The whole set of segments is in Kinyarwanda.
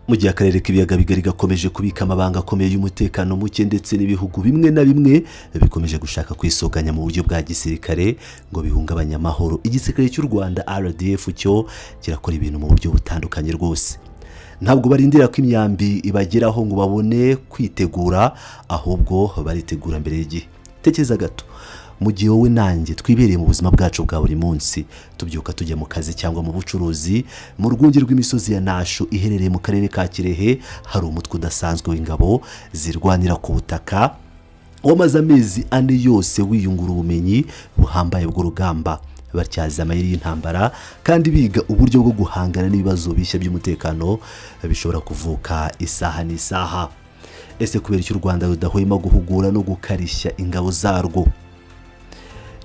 Mu gihe akarere k'ibiyaga bigari gakomeje kubika amabanga akomeye y'umutekano muke ndetse n'ibihugu bimwe na bimwe bikomeje gushaka kwisoganya mu buryo bwa gisirikare ngo bihungabanye amahoro, igisirikare cy'u Rwanda RDF cyo kirakora ibintu mu buryo butandukanye rwose. Ntabwo barindira ko imyambi ibageraho ngo babone kwitegura, ahubwo baritegura mbere y'igihe. Tekereza gato, mu gihe wowe nanjye twibereye mu buzima bwacu bwa buri munsi, tubyuka tujya mu kazi cyangwa mu bucuruzi, mu rwunge rw'imisozi ya Nasho iherereye mu karere ka Kirehe hari umutwe udasanzwe w'ingabo zirwanira ku butaka wamaze amezi 4 yose wiyungura ubumenyi buhambaye bw'urugamba, batyaza amayeri y'intambara kandi biga uburyo bwo guhangana n'ibibazo bishya by'umutekano bishobora kuvuka isaha n'isaha. Ese kubera icyo u Rwanda rudahwema guhugura no gukarishya ingabo zarwo?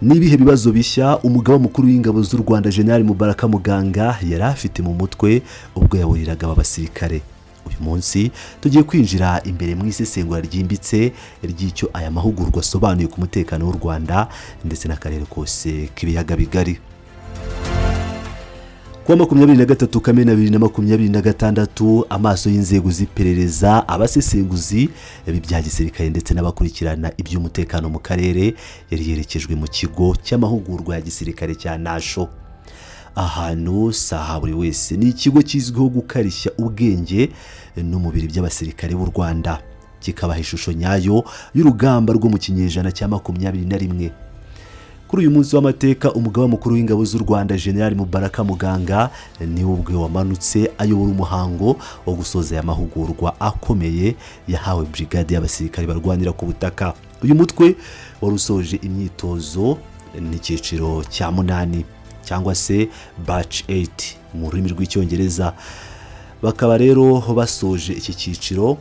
Nibihe bibazo bishya umugaba mukuru w'ingabo z'u Rwanda GEN.Mubarakh MUGANGA yari afite mu mutwe ubwo yaburiraga abasirikare? Uyu munsi tugiye kwinjira imbere mu isesengura ryimbitse ry'icyo aya mahugurwa asobanuye ku mutekano w'u Rwanda ndetse n'akarere kose k'ibiyaga bigari. Kuwa 23 Kamena 2026 amaso y'inzego z'iperereza, abasesenguzi b'ibya gisirikare ndetse n'abakurikirana iby'umutekano mu karere yari yerekejwe mu kigo cy'amahugurwa ya gisirikare cya Nasho. Ahantu saha buri wese, ni ikigo kizwiho gukarishya ubwenge n'umubiri by'abasirikare b'u Rwanda, kikabaha ishusho nyayo y'urugamba rwo mu kinyejana cya 21. Kuri uyu munsi w'amateka, umugaba mukuru w'ingabo z'u Rwanda GEN.Mubarakh MUGANGA ni ubwe wamanutse ayobora umuhango wo gusoza aya mahugurwa akomeye yahawe brigade y'abasirikare barwanira ku butaka. Uyu mutwe warusoje imyitozo n'icyiciro cya 8 cyangwa se batch 8 mu rurimi rw'icyongereza. Bakaba rero basoje iki cyiciro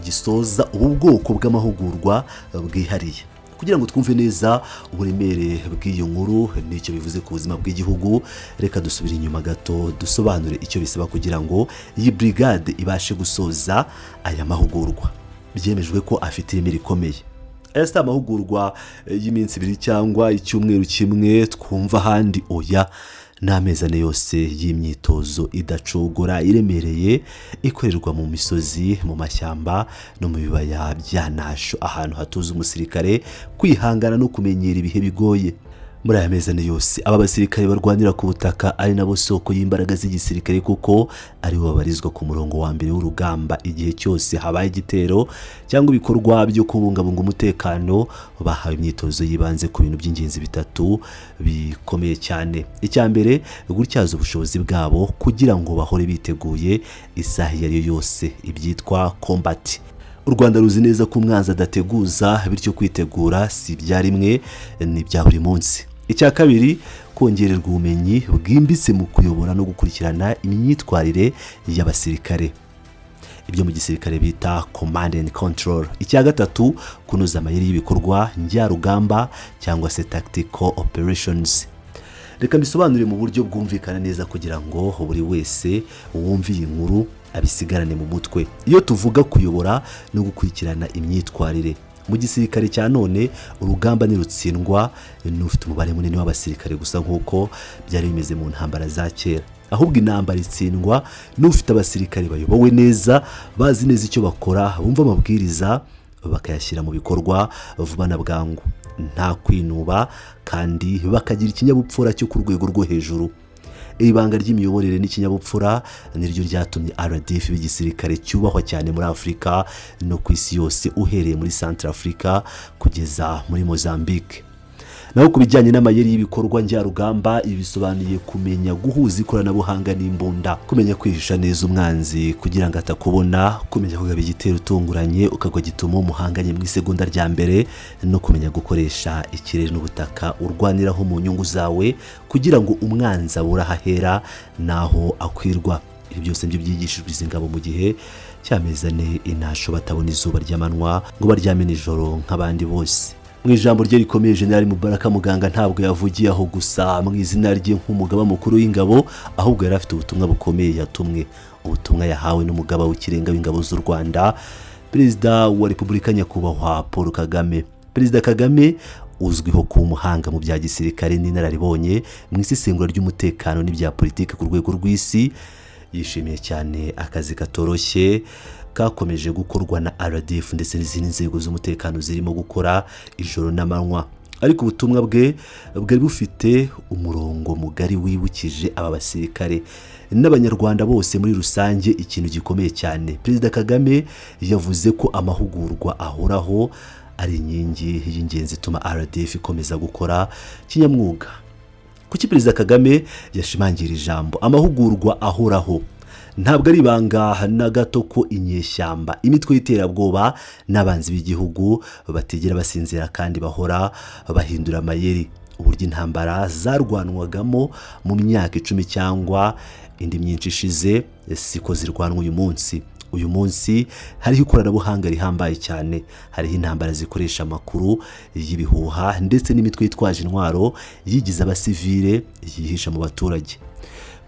gisoza ubu bwoko bw'amahugurwa bwihariye. Kugira ngo twumve neza uburemere bw'iyo nkuru n'icyo bivuze ku buzima bw'igihugu, reka dusubire inyuma gato dusobanure icyo bisaba kugira ngo iyi brigade ibashe gusoza aya mahugurwa. Byemejwe ko afite ireme rikomeye. Aya si amahugurwa y'iminsi 2 cyangwa icyumweru kimwe twumva ahandi, oya, n'amezi 4 yose y'imyitozo idacogora iremereye ikorerwa mu misozi, mu mashyamba no mu bibaya bya Nasho, ahantu hatuza umusirikare kwihangana no kumenyera ibihe bigoye. Muri aya mezi 4 yose aba basirikare barwanira ku butaka ari nabo soko y'imbaraga z'igisirikare, kuko ari bo babarizwa ku murongo wa mbere w'urugamba igihe cyose habaye igitero cyangwa ibikorwa byo kubungabunga umutekano. Bahawe imyitozo yibanze ku bintu by'ingenzi 3 bikomeye cyane. Icya mbere, gutyaza ubushobozi bwabo kugira ngo bahore biteguye isaha iyo ari yo yose, ibyitwa combat. U Rwanda ruzi neza ko umwanzi adateguza, bityo kwitegura si ibya rimwe, ni ibya buri munsi. Icya kabiri, kongererwa ubumenyi bwimbitse mu kuyobora no gukurikirana imyitwarire y'abasirikare, ibyo mu gisirikare bita command and control. Icya gatatu, kunoza amayeri y'ibikorwa njyarugamba cyangwa se tactical operations. Reka mbisobanure mu buryo bwumvikana neza kugira ngo buri wese wumve iyi nkuru abisigarane mu mutwe. Iyo tuvuga kuyobora no gukurikirana imyitwarire mu gisirikare cya none, urugamba nirutsindwa n'ufite umubare munini w'abasirikare gusa nk'uko byari bimeze mu ntambara za kera, ahubwo intambara itsindwa n'ufite abasirikare bayobowe neza, bazi neza icyo bakora, bumva amabwiriza bakayashyira mu bikorwa vuba na bwangu, nta kwinuba, kandi bakagira ikinyabupfura cyo ku rwego rwo hejuru. Ibanga ry'imiyoborere n'ikinyabupfura niryo ryatumye RDF b'igisirikare cyubahwa cyane muri Afrika no ku isi yose, uhereye muri Central Africa kugeza muri Mozambique. Naho kubijyanye n'amayeri y'ibikorwa njyarugamba, ibisobanuye kumenya guhuza ikoranabuhanga n'imbunda, kumenya kwihisha neza umwanzi kugira ngo atakubona, kumenya kugaba igitero utunguranye ukagwa gituma umuhanganye mu isegonda rya mbere, no kumenya gukoresha ikirere n'ubutaka urwaniraho mu nyungu zawe kugira ngo umwanzi abura ahera naho akwirwa. Ibi byose nibyo byigishijwe izi ngabo mu gihe cy'amezi 4 inasho batabona izuba ry'amanywa ngo baryame nijoro nk'abandi bose. Mu ijambo rye rikomeye, GEN.Mubarakh MUGANGA ntabwo yavugiye aho gusa mu izina rye nk'umugaba mukuru w'ingabo, ahubwo yari afite ubutumwa bukomeye yatumwe, ubutumwa yahawe n'umugaba w'ikirenga w'ingabo z'u Rwanda, Perezida wa Repubulika Nyakubahwa Paul Kagame. Perezida Kagame uzwiho kuba umuhanga mu bya gisirikare n'inararibonye mu isesengura ry'umutekano n'ibya politiki ku rwego rw'isi, yishimiye cyane akazi katoroshye kakomeje gukorwa na RDF ndetse n'izindi nzego z'umutekano zirimo gukora ijoro n'amanywa. Ariko ubutumwa bwe bwari bufite umurongo mugari wibukije aba basirikare n'abanyarwanda bose muri rusange ikintu gikomeye cyane. Perezida Kagame yavuze ko amahugurwa ahoraho ari inkingi y'ingenzi ituma RDF ikomeza gukora kinyamwuga. Kuki Perezida Kagame yashimangira ijambo amahugurwa ahoraho? Ntabwo ari ibanga na gato ko inyeshyamba, imitwe y'iterabwoba n'abanzi b'igihugu bategera basinzira kandi bahora bahindura amayeri. Uburyo intambara zarwanwagamo mu myaka 10 cyangwa indi myinshi ishize siko zirwanwa uyu munsi. Uyu munsi hariho ikoranabuhanga rihambaye cyane, hariho intambara zikoresha amakuru y'ibihuha ndetse n'imitwe yitwaje intwaro yigize abasivile yihisha mu baturage.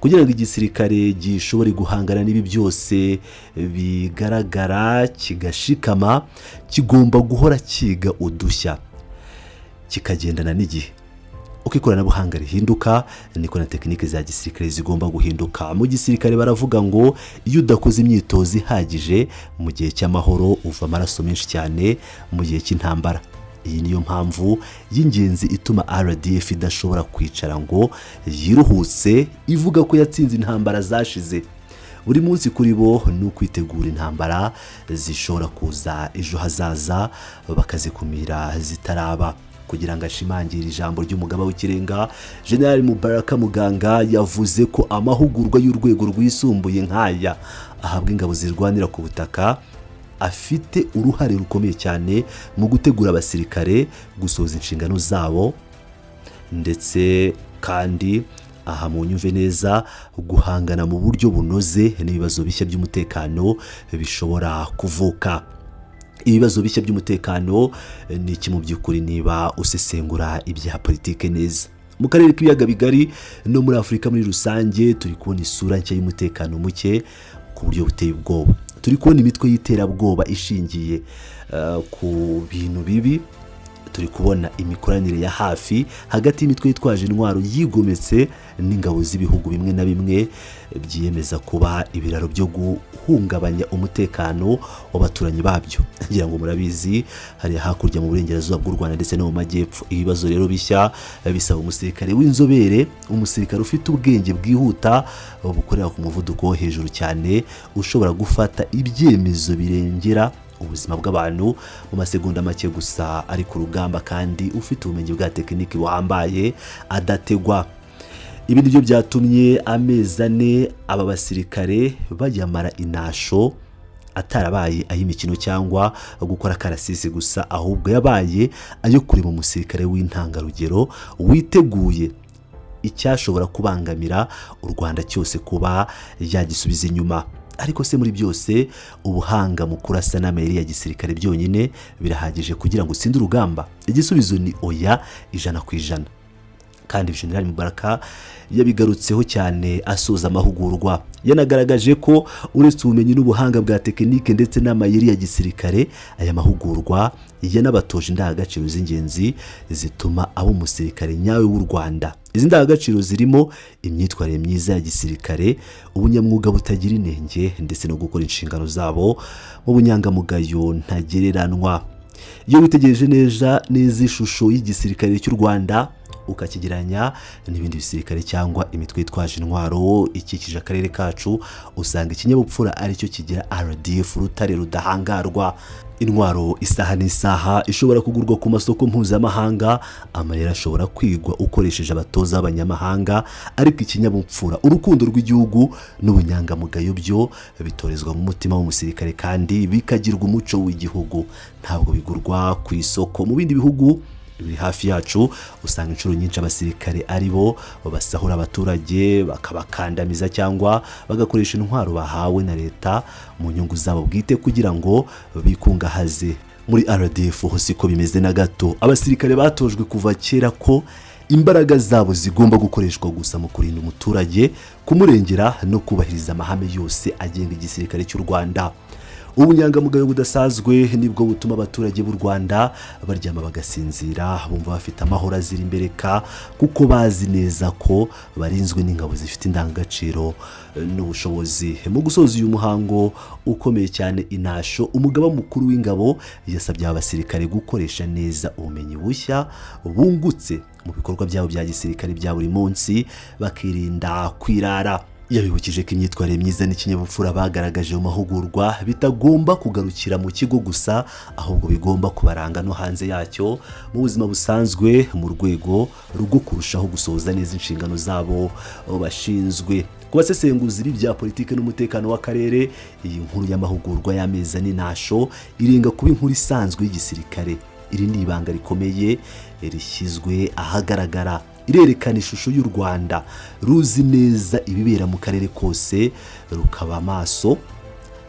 Kugira ngo igisirikare gishobore guhangana n'ibi byose bigaragara kigashikama, kigomba guhora kiga udushya kikagendana n'igihe. Uko ikoranabuhanga rihinduka niko na tekinike za gisirikare zigomba guhinduka. Mu gisirikare baravuga ngo iyo udakoze imyitozo ihagije mu gihe cy'amahoro uva amaraso menshi cyane mu gihe cy'intambara. Iyi niyo mpamvu y'ingenzi ituma RDF idashobora kwicara ngo yiruhutse ivuga ko yatsinze intambara zashize. Buri munsi kuri bo ni ukwitegura intambara zishobora kuza ejo hazaza bakazikumira zitaraba. Kugira ngo ashimangire ijambo ry'umugaba w'ikirenga GEN.Mubarakh MUGANGA yavuze ko amahugurwa y'urwego rwisumbuye nk'aya ahabwa ingabo zirwanira ku butaka afite uruhare rukomeye cyane mu gutegura abasirikare gusoza inshingano zabo, ndetse kandi aha mu nyumve neza guhangana mu buryo bunoze n'ibibazo bishya by'umutekano bishobora kuvuka. Ibibazo bishya by'umutekano ni iki mu by'ukuri niba usesengura ibya politike neza? Mu karere k'ibiyaga bigari no muri Afurika muri rusange turi kubona isura nshya y'umutekano muke ku buryo buteye ubwoba. Turi kubona imitwe y'iterabwoba ishingiye ku bintu bibi. Turi kubona imikoranire ya hafi hagati y'imitwe yitwaje intwaro yigometse n'ingabo z'ibihugu bimwe na bimwe byiyemeza kuba ibiraro byo guhungabanya umutekano w'abaturanyi babyo. Ngira ngo murabizi hari hakurya mu burengerazuba bw'u Rwanda ndetse no mu majyepfo. Ibibazo rero bishya bisaba umusirikare w'inzobere, umusirikare ufite ubwenge bwihuta bukorera ku muvuduko wo hejuru cyane, ushobora gufata ibyemezo birengera ubuzima bw'abantu mu masegonda make gusa ari ku rugamba, kandi ufite ubumenyi bwa tekiniki buhambaye adategwa. Ibi nibyo byatumye amezi 4 aba basirikare bayamara inasho atarabaye ay'imikino cyangwa gukora karasisi gusa, ahubwo yabaye ayo kureba umusirikare w'intangarugero witeguye icyashobora kubangamira u Rwanda cyose kuba yagisubiza inyuma. Ariko se muri byose ubuhanga mu kurasa n'amayeri ya gisirikare byonyine birahagije kugira ngo utsinde urugamba? Igisubizo ni oya, 100%. Kandi GEN.Mubarakh yabigarutseho cyane asoza amahugurwa. Yanagaragaje ko uretse ubumenyi n'ubuhanga bwa tekinike ndetse n'amayeri ya gisirikare, aya mahugurwa yanabatoje indangagaciro z'ingenzi zituma abo umusirikare nyawe w'u Rwanda. Izi ndangagaciro zirimo imyitwarire myiza ya gisirikare, ubunyamwuga butagira inenge ndetse no gukora inshingano zabo mu bunyangamugayo ntagereranwa. Iyo witegereje neza ishusho y'igisirikare cy'u Rwanda ukakigeranya n'ibindi bisirikare cyangwa imitwe yitwaje intwaro ikikije akarere kacu, usanga ikinyabupfura aricyo kigira RDF, rutare rudahangarwa. Intwaro isaha n'isaha ishobora kugurwa ku masoko mpuzamahanga, amayeri ashobora kwigwa ukoresheje abatoza b'abanyamahanga, ariko ikinyabupfura, urukundo rw'igihugu n'ubunyangamugayo byo bitorezwa mu mutima w'umusirikare kandi bikagirwa umuco w'igihugu. Ntabwo bigurwa ku isoko. Mu bindi bihugu biri hafi yacu usanga inshuro nyinshi abasirikare ari bo basahura abaturage, bakabakandamiza cyangwa bagakoresha intwaro bahawe na leta mu nyungu zabo bwite kugira ngo bikungahaze. Muri RDF ho siko bimeze na gato. Abasirikare batojwe kuva kera ko imbaraga zabo zigomba gukoreshwa gusa mu kurinda umuturage, kumurengera no kubahiriza amahame yose agenga igisirikare cy'u Rwanda. ubunyangamugayo budasanzwe nibwo butuma abaturage b'u Rwanda baryama bagasinzira bumva bafite amahoro azira imbereka kuko bazi neza ko barinzwe n'ingabo zifite indangagaciro n'ubushobozi. Mu gusoza uyu muhango ukomeye cyane inasho, umugaba mukuru w'ingabo yasabye abasirikare gukoresha neza ubumenyi bushya bungutse mu bikorwa byabo bya gisirikare bya buri munsi, bakirinda kwirara. Yabibukije ko imyitwarire myiza n'ikinyabupfura bagaragaje mu mahugurwa bitagomba kugarukira mu kigo gusa, ahubwo bigomba kubaranga no hanze yacyo mu buzima busanzwe, mu rwego rwo kurushaho gusohoza neza inshingano zabo bashinzwe. Ku basesenguzi b'ibya politike n'umutekano w'akarere, iyi nkuru y'amahugurwa y'ameza n'inasho irenga kuba inkuru isanzwe y'igisirikare. Iri ni ibanga rikomeye rishyizwe ahagaragara, irerekana ishusho y'u Rwanda ruzi neza ibibera mu karere kose, rukaba amaso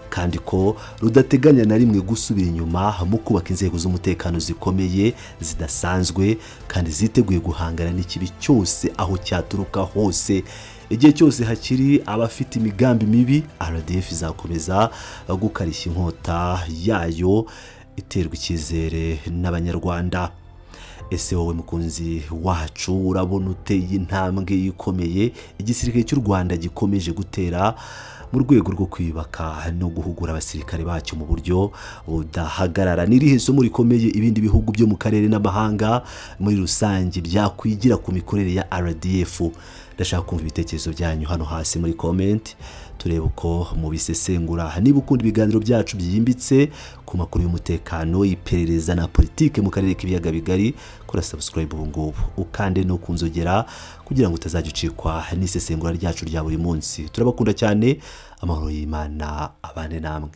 kandi ko rudateganya na rimwe gusubira inyuma mu kubaka inzego z'umutekano zikomeye zidasanzwe kandi ziteguye guhangana n'ikibi cyose aho cyaturuka hose. Igihe cyose hakiri abafite imigambi mibi, RDF izakomeza gukarishya inkota yayo iterwa icyizere n'abanyarwanda. Ese wowe mukunzi wacu urabona uteye intambwe ikomeye igisirikare cy'u Rwanda gikomeje gutera mu rwego rwo kwibaka no guhugura abasirikare bacyo mu buryo budahagarara? N'irihe somo rikomeye ibindi bihugu byo mu karere n'amahanga muri rusange byakwigira ku mikorere ya RDF? Ndashaka kumva ibitekerezo byanyu hano hasi muri comment, turebe uko mubisesengura. Niba ukunda ibiganiro byacu byimbitse ku makuru y'umutekano, iperereza na politike mu karere k'ibiyaga bigari, kora subscribe ubu ngubu ukande no kunzogera kugira ngo utazajya ucikwa n'isesengura ryacu rya buri munsi. Turabakunda cyane, amahoro y'Imana abane namwe.